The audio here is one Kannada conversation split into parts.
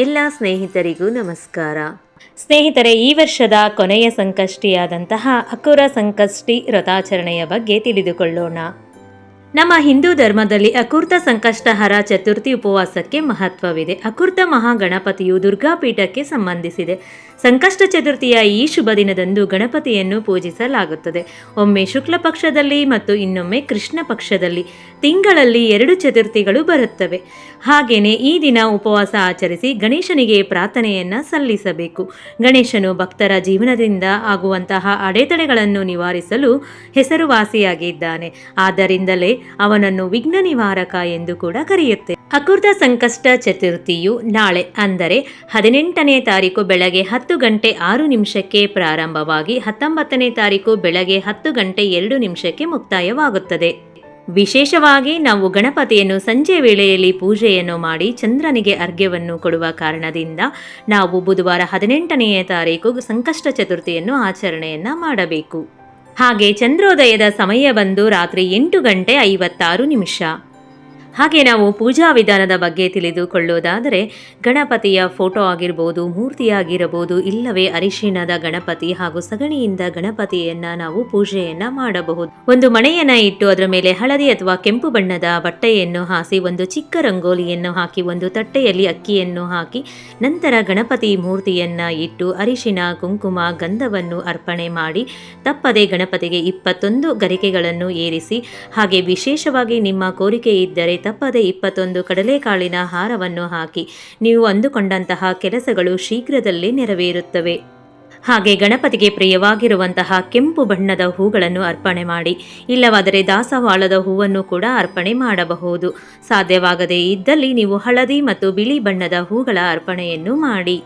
ಎಲ್ಲ ಸ್ನೇಹಿತರಿಗೂ ನಮಸ್ಕಾರ. ಸ್ನೇಹಿತರೆ, ಈ ವರ್ಷದ ಕೊನೆಯ ಸಂಕಷ್ಟಿಯಾದಂತಹ ಅಕುರ ಸಂಕಷ್ಟಿ ವ್ರತಾಚರಣೆಯ ಬಗ್ಗೆ ತಿಳಿದುಕೊಳ್ಳೋಣ. ನಮ್ಮ ಹಿಂದೂ ಧರ್ಮದಲ್ಲಿ ಅಕೃತ ಸಂಕಷ್ಟಹರ ಚತುರ್ಥಿ ಉಪವಾಸಕ್ಕೆ ಮಹತ್ವವಿದೆ. ಅಕೃತ ಮಹಾಗಣಪತಿಯು ದುರ್ಗಾಪೀಠಕ್ಕೆ ಸಂಬಂಧಿಸಿದೆ. ಸಂಕಷ್ಟ ಚತುರ್ಥಿಯ ಈ ಶುಭ ದಿನದಂದು ಗಣಪತಿಯನ್ನು ಪೂಜಿಸಲಾಗುತ್ತದೆ. ಒಮ್ಮೆ ಶುಕ್ಲ ಪಕ್ಷದಲ್ಲಿ ಮತ್ತು ಇನ್ನೊಮ್ಮೆ ಕೃಷ್ಣ ಪಕ್ಷದಲ್ಲಿ ತಿಂಗಳಲ್ಲಿ 2 ಚತುರ್ಥಿಗಳು ಬರುತ್ತವೆ. ಹಾಗೆಯೇ ಈ ದಿನ ಉಪವಾಸ ಆಚರಿಸಿ ಗಣೇಶನಿಗೆ ಪ್ರಾರ್ಥನೆಯನ್ನು ಸಲ್ಲಿಸಬೇಕು. ಗಣೇಶನು ಭಕ್ತರ ಜೀವನದಿಂದ ಆಗುವಂತಹ ಅಡೆತಡೆಗಳನ್ನು ನಿವಾರಿಸಲು ಹೆಸರುವಾಸಿಯಾಗಿದ್ದಾನೆ. ಆದ್ದರಿಂದಲೇ ಅವನನ್ನು ವಿಘ್ನ ನಿವಾರಕ ಎಂದು ಕೂಡ ಕರೆಯುತ್ತೆ. ಅಕೃತ ಸಂಕಷ್ಟ ಚತುರ್ಥಿಯು ನಾಳೆ ಅಂದರೆ 18ನೇ ತಾರೀಕು ಬೆಳಗ್ಗೆ 10 ಗಂಟೆ 6 ನಿಮಿಷಕ್ಕೆ ಪ್ರಾರಂಭವಾಗಿ 19ನೇ ತಾರೀಕು ಬೆಳಗ್ಗೆ 10 ಗಂಟೆ 2 ನಿಮಿಷಕ್ಕೆ ಮುಕ್ತಾಯವಾಗುತ್ತದೆ. ವಿಶೇಷವಾಗಿ ನಾವು ಗಣಪತಿಯನ್ನು ಸಂಜೆ ವೇಳೆಯಲ್ಲಿ ಪೂಜೆಯನ್ನು ಮಾಡಿ ಚಂದ್ರನಿಗೆ ಅರ್ಘ್ಯವನ್ನು ಕೊಡುವ ಕಾರಣದಿಂದ ನಾವು ಬುಧವಾರ 18ನೇ ತಾರೀಕು ಸಂಕಷ್ಟ ಚತುರ್ಥಿಯನ್ನು ಆಚರಣೆಯನ್ನು ಮಾಡಬೇಕು. ಹಾಗೆ ಚಂದ್ರೋದಯದ ಸಮಯ ಬಂದು ರಾತ್ರಿ 8 ಗಂಟೆ 56 ನಿಮಿಷ. ಹಾಗೆ ನಾವು ಪೂಜಾ ವಿಧಾನದ ಬಗ್ಗೆ ತಿಳಿದುಕೊಳ್ಳೋದಾದರೆ ಗಣಪತಿಯ ಫೋಟೋ ಆಗಿರ್ಬೋದು, ಮೂರ್ತಿಯಾಗಿರಬಹುದು, ಇಲ್ಲವೇ ಅರಿಶಿಣದ ಗಣಪತಿ ಹಾಗೂ ಸಗಣಿಯಿಂದ ಗಣಪತಿಯನ್ನು ನಾವು ಪೂಜೆಯನ್ನು ಮಾಡಬಹುದು. ಒಂದು ಮಣೆಯನ್ನು ಇಟ್ಟು ಅದರ ಮೇಲೆ ಹಳದಿ ಅಥವಾ ಕೆಂಪು ಬಣ್ಣದ ಬಟ್ಟೆಯನ್ನು ಹಾಸಿ ಒಂದು ಚಿಕ್ಕ ರಂಗೋಲಿಯನ್ನು ಹಾಕಿ ಒಂದು ತಟ್ಟೆಯಲ್ಲಿ ಅಕ್ಕಿಯನ್ನು ಹಾಕಿ ನಂತರ ಗಣಪತಿ ಮೂರ್ತಿಯನ್ನು ಇಟ್ಟು ಅರಿಶಿಣ, ಕುಂಕುಮ, ಗಂಧವನ್ನು ಅರ್ಪಣೆ ಮಾಡಿ ತಪ್ಪದೆ ಗಣಪತಿಗೆ 21 ಗರಿಕೆಗಳನ್ನು ಏರಿಸಿ ಹಾಗೆ ವಿಶೇಷವಾಗಿ ನಿಮ್ಮ ಕೋರಿಕೆ ಇದ್ದರೆ ತಪ್ಪದೆ 21 ಕಡಲೆಕಾಳಿನ ಹಾರವನ್ನು ಹಾಕಿ ನೀವು ಅಂದುಕೊಂಡಂತಹ ಕೆಲಸಗಳು ಶೀಘ್ರದಲ್ಲೇ ನೆರವೇರುತ್ತವೆ. ಹಾಗೆ ಗಣಪತಿಗೆ ಪ್ರಿಯವಾಗಿರುವಂತಹ ಕೆಂಪು ಬಣ್ಣದ ಹೂಗಳನ್ನು ಅರ್ಪಣೆ ಮಾಡಿ, ಇಲ್ಲವಾದರೆ ದಾಸವಾಳದ ಹೂವನ್ನು ಕೂಡ ಅರ್ಪಣೆ ಮಾಡಬಹುದು. ಸಾಧ್ಯವಾಗದೇ ಇದ್ದಲ್ಲಿ ನೀವು ಹಳದಿ ಮತ್ತು ಬಿಳಿ ಬಣ್ಣದ ಹೂಗಳ ಅರ್ಪಣೆಯನ್ನು ಮಾಡಿ.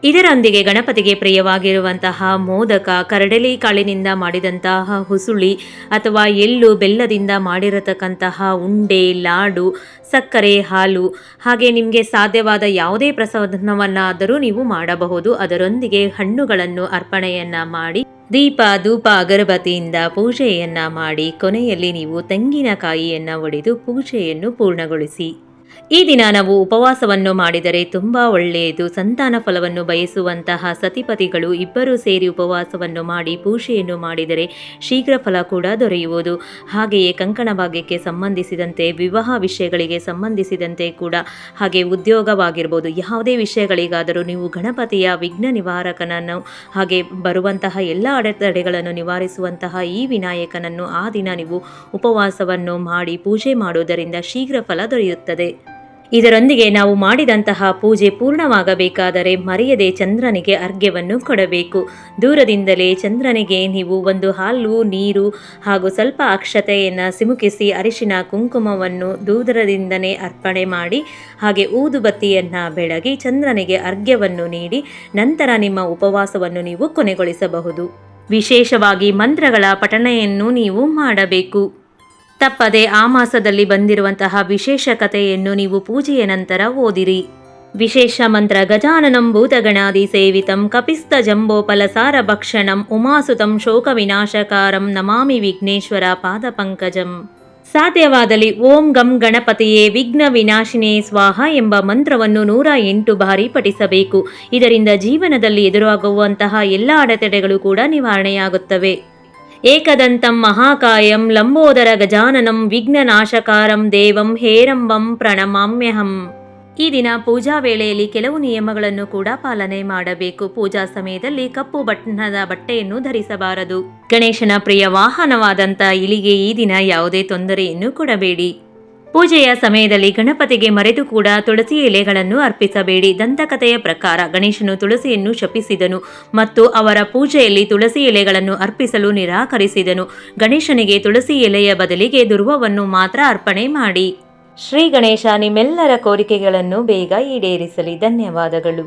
ಇದರೊಂದಿಗೆ ಗಣಪತಿಗೆ ಪ್ರಿಯವಾಗಿರುವಂತಹ ಮೋದಕ, ಕರಡೆಲಿ ಕಾಳಿನಿಂದ ಮಾಡಿದಂತಹ ಹುಸುಳಿ ಅಥವಾ ಎಳ್ಳು ಬೆಲ್ಲದಿಂದ ಮಾಡಿರತಕ್ಕಂತಹ ಉಂಡೆ, ಲಾಡು, ಸಕ್ಕರೆ, ಹಾಲು ಹಾಗೆ ನಿಮಗೆ ಸಾಧ್ಯವಾದ ಯಾವುದೇ ಪ್ರಸಾದವನ್ನಾದರೂ ನೀವು ಮಾಡಬಹುದು. ಅದರೊಂದಿಗೆ ಹಣ್ಣುಗಳನ್ನು ಅರ್ಪಣೆಯನ್ನು ಮಾಡಿ ದೀಪ, ಧೂಪ, ಅಗರಬತ್ತಿಯಿಂದ ಪೂಜೆಯನ್ನು ಮಾಡಿ ಕೊನೆಯಲ್ಲಿ ನೀವು ತೆಂಗಿನಕಾಯಿಯನ್ನು ಒಡೆದು ಪೂಜೆಯನ್ನು ಪೂರ್ಣಗೊಳಿಸಿ. ಈ ದಿನ ನಾವು ಉಪವಾಸವನ್ನು ಮಾಡಿದರೆ ತುಂಬ ಒಳ್ಳೆಯದು. ಸಂತಾನ ಫಲವನ್ನು ಬಯಸುವಂತಹ ಸತಿಪತಿಗಳು ಇಬ್ಬರೂ ಸೇರಿ ಉಪವಾಸವನ್ನು ಮಾಡಿ ಪೂಜೆಯನ್ನು ಮಾಡಿದರೆ ಶೀಘ್ರ ಫಲ ಕೂಡ ದೊರೆಯುವುದು. ಹಾಗೆಯೇ ಕಂಕಣ ಭಾಗ್ಯಕ್ಕೆ ಸಂಬಂಧಿಸಿದಂತೆ, ವಿವಾಹ ವಿಷಯಗಳಿಗೆ ಸಂಬಂಧಿಸಿದಂತೆ ಕೂಡ, ಹಾಗೆ ಉದ್ಯೋಗವಾಗಿರ್ಬೋದು, ಯಾವುದೇ ವಿಷಯಗಳಿಗಾದರೂ ನೀವು ಗಣಪತಿಯ ವಿಘ್ನ ನಿವಾರಕನನ್ನು ಹಾಗೆ ಬರುವಂತಹ ಎಲ್ಲ ಅಡೆತಡೆಗಳನ್ನು ನಿವಾರಿಸುವಂತಹ ಈ ವಿನಾಯಕನನ್ನು ಆ ದಿನ ನೀವು ಉಪವಾಸವನ್ನು ಮಾಡಿ ಪೂಜೆ ಮಾಡುವುದರಿಂದ ಶೀಘ್ರ ಫಲ ದೊರೆಯುತ್ತದೆ. ಇದರೊಂದಿಗೆ ನಾವು ಮಾಡಿದಂತಹ ಪೂಜೆ ಪೂರ್ಣವಾಗಬೇಕಾದರೆ ಮರೆಯದೆ ಚಂದ್ರನಿಗೆ ಅರ್ಘ್ಯವನ್ನು ಕೊಡಬೇಕು. ದೂರದಿಂದಲೇ ಚಂದ್ರನಿಗೆ ನೀವು ಒಂದು ಹಾಲು, ನೀರು ಹಾಗೂ ಸ್ವಲ್ಪ ಅಕ್ಷತೆಯನ್ನು ಸಿಮುಕಿಸಿ ಅರಿಶಿಣ, ಕುಂಕುಮವನ್ನು ದೂರದಿಂದನೇ ಅರ್ಪಣೆ ಮಾಡಿ ಹಾಗೆ ಊದುಬತ್ತಿಯನ್ನು ಬೆಳಗಿ ಚಂದ್ರನಿಗೆ ಅರ್ಘ್ಯವನ್ನು ನೀಡಿ ನಂತರ ನಿಮ್ಮ ಉಪವಾಸವನ್ನು ನೀವು ಕೊನೆಗೊಳಿಸಬಹುದು. ವಿಶೇಷವಾಗಿ ಮಂತ್ರಗಳ ಪಠಣೆಯನ್ನು ನೀವು ಮಾಡಬೇಕು. ತಪ್ಪದೆ ಆ ಮಾಸದಲ್ಲಿ ಬಂದಿರುವಂತಹ ವಿಶೇಷ ಕಥೆಯನ್ನು ನೀವು ಪೂಜೆಯ ನಂತರ ಓದಿರಿ. ವಿಶೇಷ ಮಂತ್ರ: ಗಜಾನನಂ ಭೂತಗಣಾದಿ ಸೇವಿತಂ ಕಪಿಸ್ತ ಜಂಬೋಪಲಸಾರ ಭಕ್ಷಣಂ ಉಮಾಸುತಂ ಶೋಕ ವಿನಾಶಕಾರಂ ನಮಾಮಿ ವಿಘ್ನೇಶ್ವರ ಪಾದ ಪಂಕಜಂ. ಸಾಧ್ಯವಾದಲ್ಲಿ ಓಂ ಗಂ ಗಣಪತಿಯೇ ವಿಘ್ನ ವಿನಾಶಿನೇ ಸ್ವಾಹ ಎಂಬ ಮಂತ್ರವನ್ನು 108 ಬಾರಿ ಪಠಿಸಬೇಕು. ಇದರಿಂದ ಜೀವನದಲ್ಲಿ ಎದುರಾಗುವಂತಹ ಎಲ್ಲ ಅಡೆತಡೆಗಳು ಕೂಡ ನಿವಾರಣೆಯಾಗುತ್ತವೆ. ಏಕದಂತಂ ಮಹಾಕಾಯಂ ಲಂಬೋದರ ಗಜಾನನಂ ವಿಘ್ನನಾಶಕಾರಂ ದೇವಂ ಹೇರಂಬಂ ಪ್ರಣಮಾಮ್ಯಹಂ. ಈ ದಿನ ಪೂಜಾ ವೇಳೆಯಲ್ಲಿ ಕೆಲವು ನಿಯಮಗಳನ್ನು ಕೂಡ ಪಾಲನೆ ಮಾಡಬೇಕು. ಪೂಜಾ ಸಮಯದಲ್ಲಿ ಕಪ್ಪು ಬಣ್ಣದ ಬಟ್ಟೆಯನ್ನು ಧರಿಸಬಾರದು. ಗಣೇಶನ ಪ್ರಿಯ ವಾಹನವಾದಂಥ ಇಲಿಗೆ ಈ ದಿನ ಯಾವುದೇ ತೊಂದರೆಯನ್ನು ಕೊಡಬೇಡಿ. ಪೂಜೆಯ ಸಮಯದಲ್ಲಿ ಗಣಪತಿಗೆ ಮರೆತು ಕೂಡ ತುಳಸಿ ಎಲೆಗಳನ್ನು ಅರ್ಪಿಸಬೇಡಿ. ದಂತಕಥೆಯ ಪ್ರಕಾರ ಗಣೇಶನು ತುಳಸಿಯನ್ನು ಶಪಿಸಿದನು ಮತ್ತು ಅವರ ಪೂಜೆಯಲ್ಲಿ ತುಳಸಿ ಎಲೆಗಳನ್ನು ಅರ್ಪಿಸಲು ನಿರಾಕರಿಸಿದನು. ಗಣೇಶನಿಗೆ ತುಳಸಿ ಎಲೆಯ ಬದಲಿಗೆ ದುರ್ವವನ್ನು ಮಾತ್ರ ಅರ್ಪಣೆ ಮಾಡಿ. ಶ್ರೀ ಗಣೇಶ ನಿಮ್ಮೆಲ್ಲರ ಕೋರಿಕೆಗಳನ್ನು ಬೇಗ ಈಡೇರಿಸಲಿ. ಧನ್ಯವಾದಗಳು.